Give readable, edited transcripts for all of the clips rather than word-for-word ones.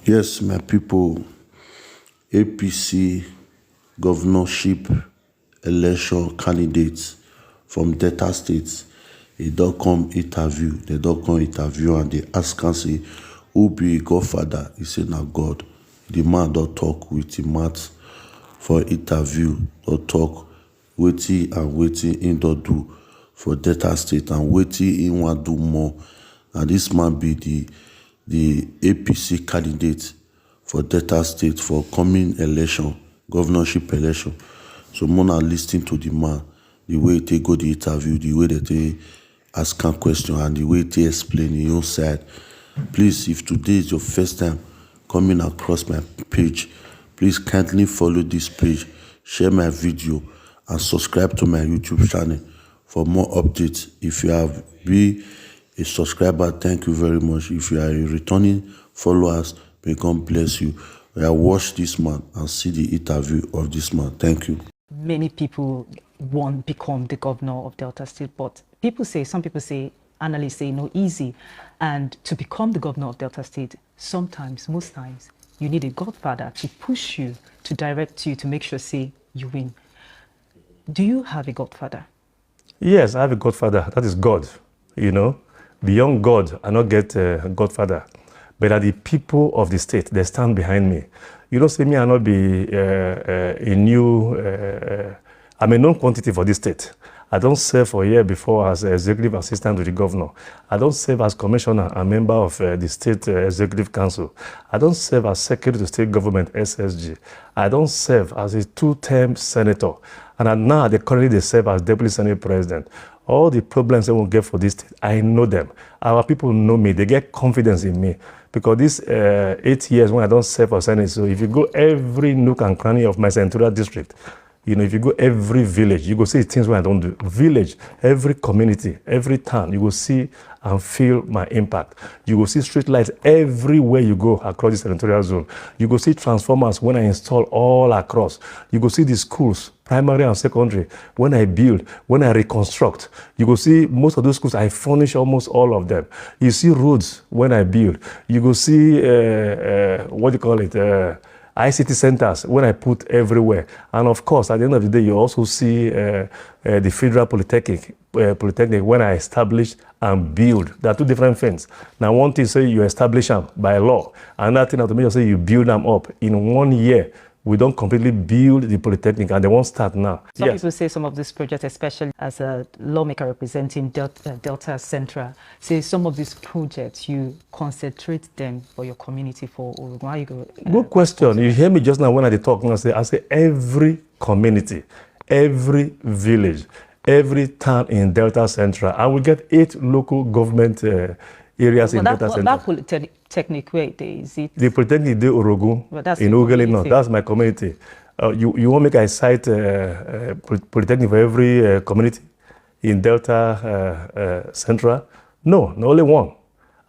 Yes, my people, APC Govnorship election candidates from Delta State, they don't come interview, and they ask am say who be godfather. He say na God. The man don't talk with the mouth for interview, don't talk wetin him don do for Delta State and wetin him wan do more. And this man be the APC candidate for Delta State for coming election, governorship election. So Mona lis ten to the man, the way they go the interview, the way that they ask am question, and the way they explain him own side. Please, if today is your first time coming across my page, please kindly follow this page, share my video, and subscribe to my YouTube channel for more updates. If you have been a subscriber, thank you very much. If you are a returning follower, may God bless you. I watch this man and see the interview of this man. Thank you. Many people won't become the governor of Delta State, but some people say, analysts say, no, easy. And to become the governor of Delta State, most times, you need a godfather to push you, to direct you, to make sure, say, you win. Do you have a godfather? Yes, I have a godfather. That is God, you know. Beyond God, I not get a godfather. But are the people of the state, they stand behind me. You don't say me, I not be I'm a known quantity for this state. I don't serve for a year before as executive assistant to the governor. I don't serve as commissioner and member of the state executive council. I don't serve as secretary to state government, SSG. I don't serve as a two-term senator. And now currently they serve as deputy senate president. All the problems they will get for this state, I know them. Our people know me. They get confidence in me. Because these 8 years when I don't serve for Senate, so if you go every nook and cranny of my senatorial district, you know, if you go every village, you go see things when I don't do. Village, every community, every town, you will see and feel my impact. You will see street lights everywhere you go across the senatorial zone. You will see transformers when I install all across. You will see the schools, primary and secondary, when I build, when I reconstruct. You will see most of those schools, I furnish almost all of them. You see roads when I build. You will see, ICT centers when I put everywhere. And of course, at the end of the day, you also see the Federal Polytechnic when I establish and build. There are two different things. Now, one thing say you establish them by law. Another thing, automatically say you build them up. In 1 year, we don't completely build the Polytechnic and they won't start now. Some people say some of these projects, especially as a lawmaker representing Delta Central, say some of these projects, you concentrate them for your community, for Orogun. Good question. You hear me just now when I talk, I say every community, every village, every town in Delta Central, and we get 8 local government areas in Delta Central. That Polytechnic, where is it? The Polytechnic de Orogun in Ughelli North. That's my community. You want me to cite Polytechnic for every community in Delta Central? No, only one.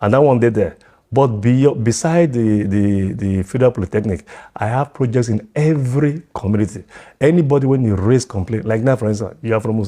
And that one there. But beside the Federal Polytechnic, I have projects in every community. Anybody when you raise complaint, like now for instance, you are from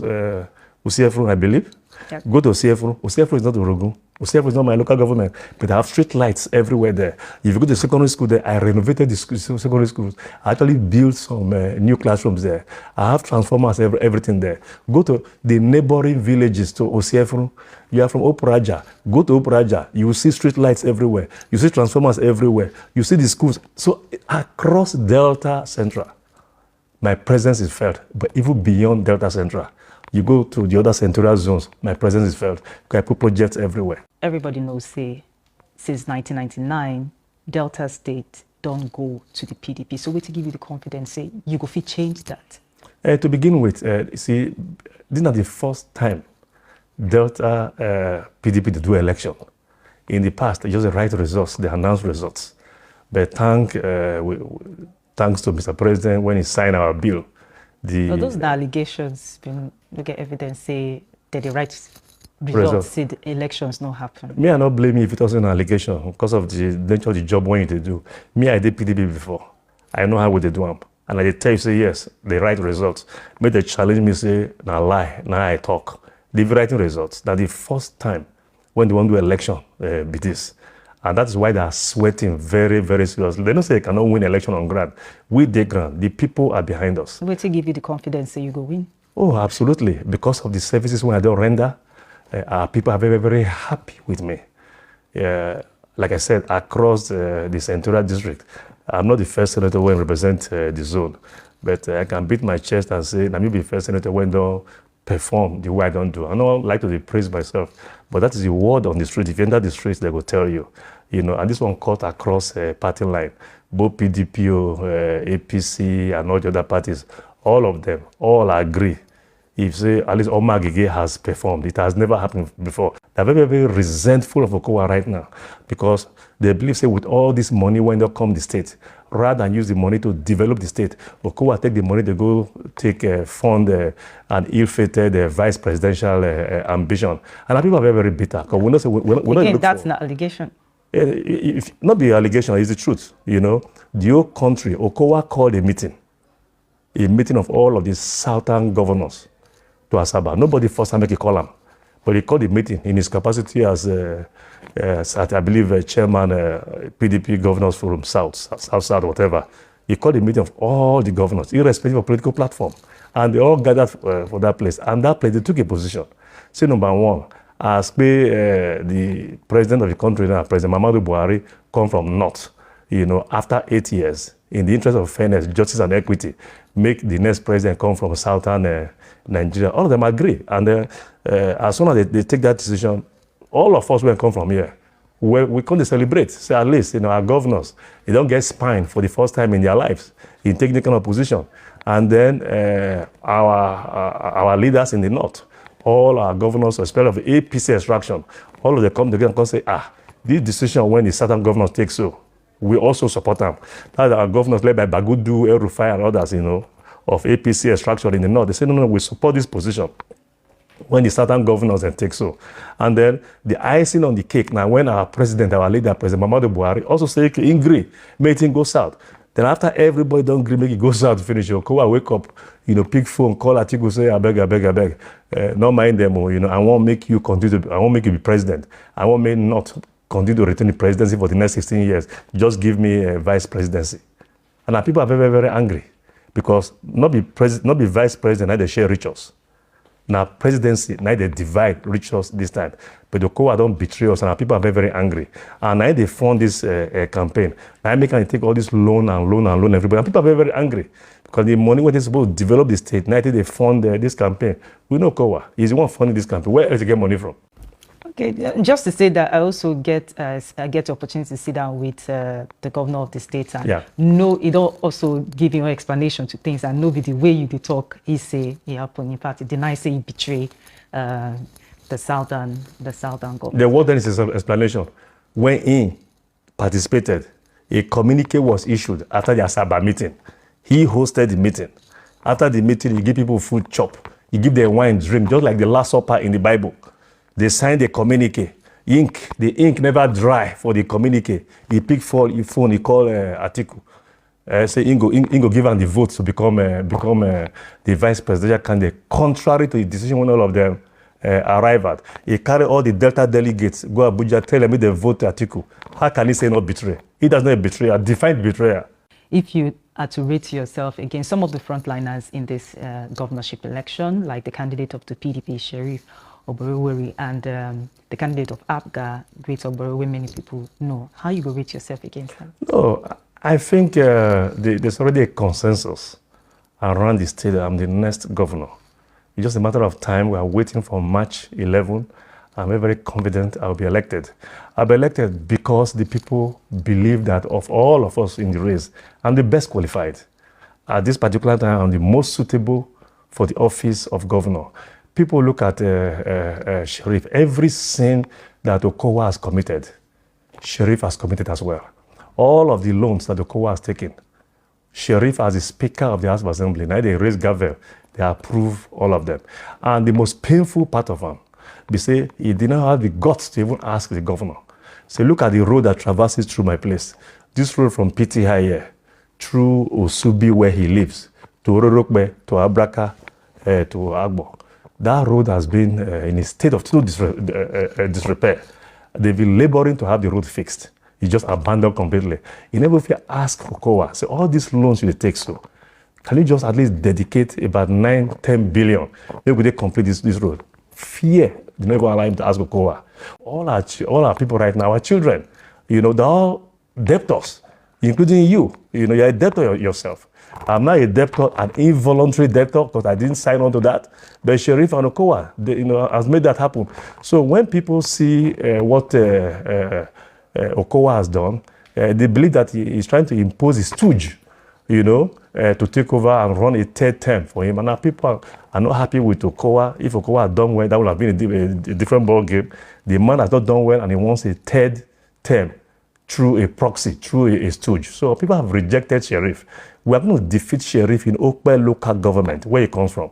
Usiefru, I believe. Yep. Go to Usiefru. Usiefru is not Orogun. Usiefru is not my local government, but I have street lights everywhere there. If you go to secondary school there, I renovated the secondary schools. I actually built some new classrooms there. I have transformers, everything there. Go to the neighboring villages to Usiefru. You are from Operaja. Go to Operaja. You will see street lights everywhere. You see transformers everywhere. You see the schools. So across Delta Central, my presence is felt, but even beyond Delta Central. You go to the other senatorial zones, my presence is felt. I put projects everywhere. Everybody knows, say, since 1999, Delta State don't go to the PDP. So we to give you the confidence, say, you go fit change that. To begin with, see, this is not the first time Delta PDP to do election. In the past, they just write results, they announce results. But thanks to Mr. President when he signed our bill. Those are allegations. Look at evidence say that the right results say the elections not happen. Me, I not blame you if it was an allegation because of the nature of the job when you do. Me, I did PDP before. I know how would they do them. And I tell you, say yes, the right results. But they challenge me, say, now lie, now I talk. The writing results. That the first time when they want to do election, be this. And that is why they are sweating very, very seriously. They don't say they cannot win election on ground. We the ground, the people are behind us. Wait to give you the confidence that you go win. Oh, absolutely. Because of the services when I don't render, our people are very, very happy with me. Like I said, across the Central District, I'm not the first senator when I represent the zone, but I can beat my chest and say, I'm the first senator when don't perform the way I don't do. I don't like to praise myself, but that is the word on the street. If you enter the streets, they will tell you, and this one cut across party line, both PDP, APC, and all the other parties, all of them, all agree. If say at least Omo-Agege has performed, it has never happened before. They're very, very resentful of Okowa right now because they believe, say, with all this money when they come the state, rather than use the money to develop the state, Okowa take the money to go take fund an ill-fated vice presidential ambition. And our people are very, very bitter. Because we know, say, again, that's not allegation. If not be allegation, it's the truth. The whole country, Okowa called a meeting of all of these southern governors to Asaba. Nobody forced him to make a call him, but he called the meeting in his capacity as, I believe, chairman, PDP Governors Forum South, whatever. He called the meeting of all the governors, irrespective of political platform, and they all gathered for that place. And that place, they took a position. Say, number one, as the president of the country now, President Muhammadu Buhari, come from North, after 8 years, in the interest of fairness, justice, and equity, make the next president come from southern Nigeria. All of them agree. And as soon as they take that decision, all of us will come from here. We come to celebrate. Say at least, our governors, they don't get spine for the first time in their lives in taking that kind of position. And then our leaders in the North, all our governors, especially of the APC extraction, all of them come together and come say, this decision when the southern governors take so, we also support them. That's our governors led by Bagudu, El Rufai, and others, of APC extraction in the North. They say, no, we support this position when the southern governors then take so. And then the icing on the cake, now when our president, our leader, President Muhammadu Buhari, also say, agree, make it go south. Then after everybody don't agree, make it go south to finish. Okowa wake up, pick phone, call Atiku, say, I beg. Not mind them, I won't make you continue, I won't make you be president. I won't make not continue to retain the presidency for the next 16 years. Just give me a vice presidency. And our people are very, very angry because not be vice president, now they share riches. Now presidency, now they divide riches this time. But the Okowa don't betray us and our people are very, very angry. And now they fund this campaign. Now they can take all this loan everybody. And people are very, very angry because the money when they're supposed to develop the state, now they fund this campaign. We know Okowa. He's the one funding this campaign. Where else to get money from? Okay, just to say that I also get the opportunity to sit down with the governor of the state and it also give you an explanation to things and know the way you talk. He say he happened. In fact, he denies say he betray the southern government. The word then is his explanation. When he participated, a communique was issued after the Asaba meeting. He hosted the meeting. After the meeting, he give people food chop. He give them wine drink, just like the Last Supper in the Bible. They signed a communique. The ink never dry for the communique. He picked phone, he called Atiku. Say Ingo give him the vote to become the vice presidential candidate, contrary to the decision when all of them arrive at. He carried all the Delta delegates, go Abuja, tell them they vote Atiku. How can he say not betray? He does not betray, defined betrayer. If you are to rate yourself against some of the frontliners in this governorship election, like the candidate of the PDP, Sheriff Oboroweri, and the candidate of APGA, Great Oboroweri, many people know. How you go rate yourself against them? No, I think there's already a consensus around the state that I'm the next governor. It's just a matter of time. We are waiting for March 11. I'm very, very confident I'll be elected. I'll be elected because the people believe that of all of us in the race, I'm the best qualified. At this particular time, I'm the most suitable for the office of governor. People look at Sheriff. Every sin that Okowa has committed, Sheriff has committed as well. All of the loans that Okowa has taken, Sheriff as the Speaker of the House of Assembly, now they raise gavel, they approve all of them. And the most painful part of them, they say he did not have the guts to even ask the governor. So look at the road that traverses through my place. This road from PTI here, through Osubi where he lives, to Ororokbe, to Abraka, to Agbo. That road has been in a state of total disrepair. they've been laboring to have the road fixed. It's just abandoned completely. You never feel ask COA, say all these loans you take so, can you just at least dedicate about 9-10 billion? Maybe they complete this road. Fear, they never allow him to ask COA. All our people right now are children. You know, they're all debtors, including you. You know, you're a debtor yourself. I'm not a debtor, an involuntary debtor, because I didn't sign on to that. But Sheriff and COA, has made that happen. So when people see what COA has done, they believe that he's trying to impose a stooge, to take over and run a third term for him. And now people are not happy with COA. If COA had done well, that would have been a different ball game. The man has not done well, and he wants a third term through a proxy, through a stooge. So people have rejected Sheriff. We are going to defeat Sheriff in Okpe local government, where he comes from.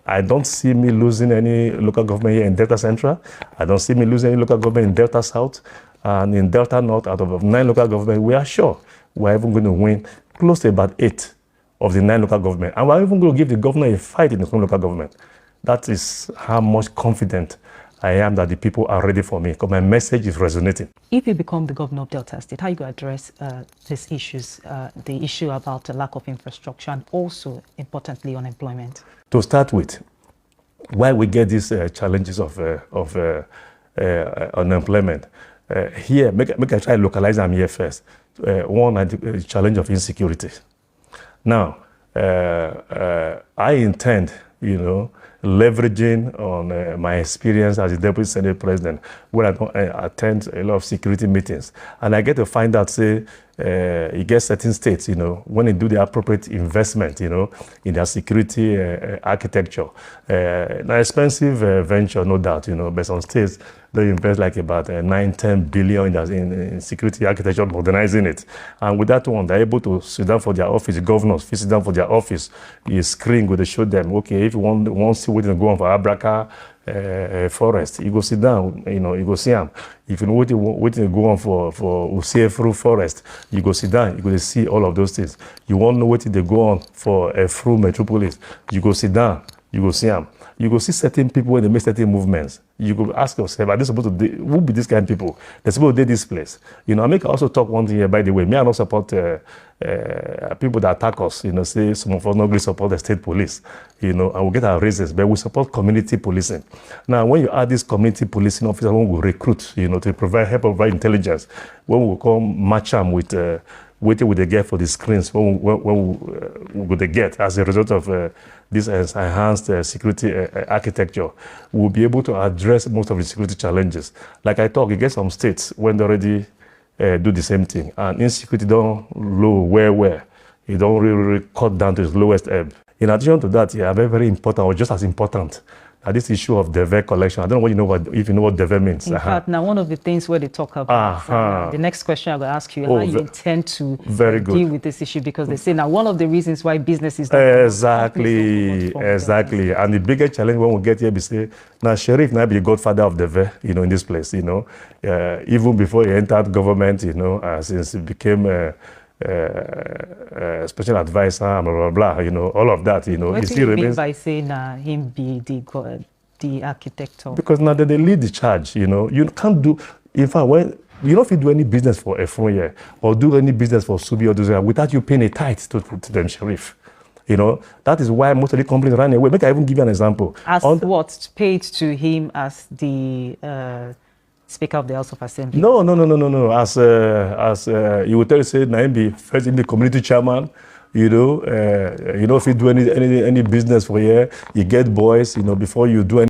I don't see me losing any local government here in Delta Central. I don't see me losing any local government in Delta South. And in Delta North, out of 9 local governments, we are sure we're even going to win close to about 8 of the 9 local governments. And we're even going to give the governor a fight in the local government. That is how much confident I am that the people are ready for me, because my message is resonating. If you become the governor of Delta State, how are you going to address these issues, the issue about the lack of infrastructure and also, importantly, unemployment? To start with, why we get these challenges of unemployment, here, make I try to localize them here first. One, the challenge of insecurity. Now, I intend, leveraging on my experience as a Deputy Senate President, where I attend a lot of security meetings, and I get to find out, say, you get certain states, when they do the appropriate investment, in their security architecture. An expensive venture, no doubt, but some states, they invest like about 9-10 billion in security architecture, modernizing it. And with that one, they're able to sit down for their office, governors sit down for their office, you screen where they show them, okay, if you want to see what to go on for Abraka forest, you go sit down, you go see them. If you know what to go on for Usiefru forest, you go sit down, you go see all of those things. You want to know what they go on for a Fru metropolis, you go sit down, you go see them. You go see certain people when they make certain movements. You go ask yourself, are they supposed to do, who be this kind of people? They're supposed to do this place. I make also talk one thing here, by the way. Me, I don't support people that attack us, say some of us not really support the state police, and we get our reasons, but we support community policing. Now, when you add this community policing officer, when we recruit, to provide intelligence, when we come match them with what they get for the screens, when we get as a result of this enhanced security architecture, we'll be able to address most of the security challenges. Like I talk, you get some states when they already do the same thing, and insecurity don't low where it don't really cut down to its lowest ebb. In addition to that, very, very important, or just as important, this issue of DEVE collection. I don't know if you know what DEVE means. In fact, now one of the things where they talk about, the next question I'm going to ask you, how you intend to deal with this issue, because they say now one of the reasons why business is exactly. And the biggest challenge when we get here, we say, now Sheriff now be the godfather of DEVE, in this place, even before he entered government, since he became special advisor and blah, blah, blah, all of that, What do you mean by saying him be the architect? Because now that they lead the charge, you can't do, in fact, when you don't fit do any business for a phone here or do any business for Subi or those without you paying a tithe to them, Sheriff. That is why most of the companies ran away. Make I even give you an example. As what paid to him as the Speaker of the House of Assembly? No. As you would tell you, say, now be first in the community chairman. If you do any business for here, you get boys. Before you do any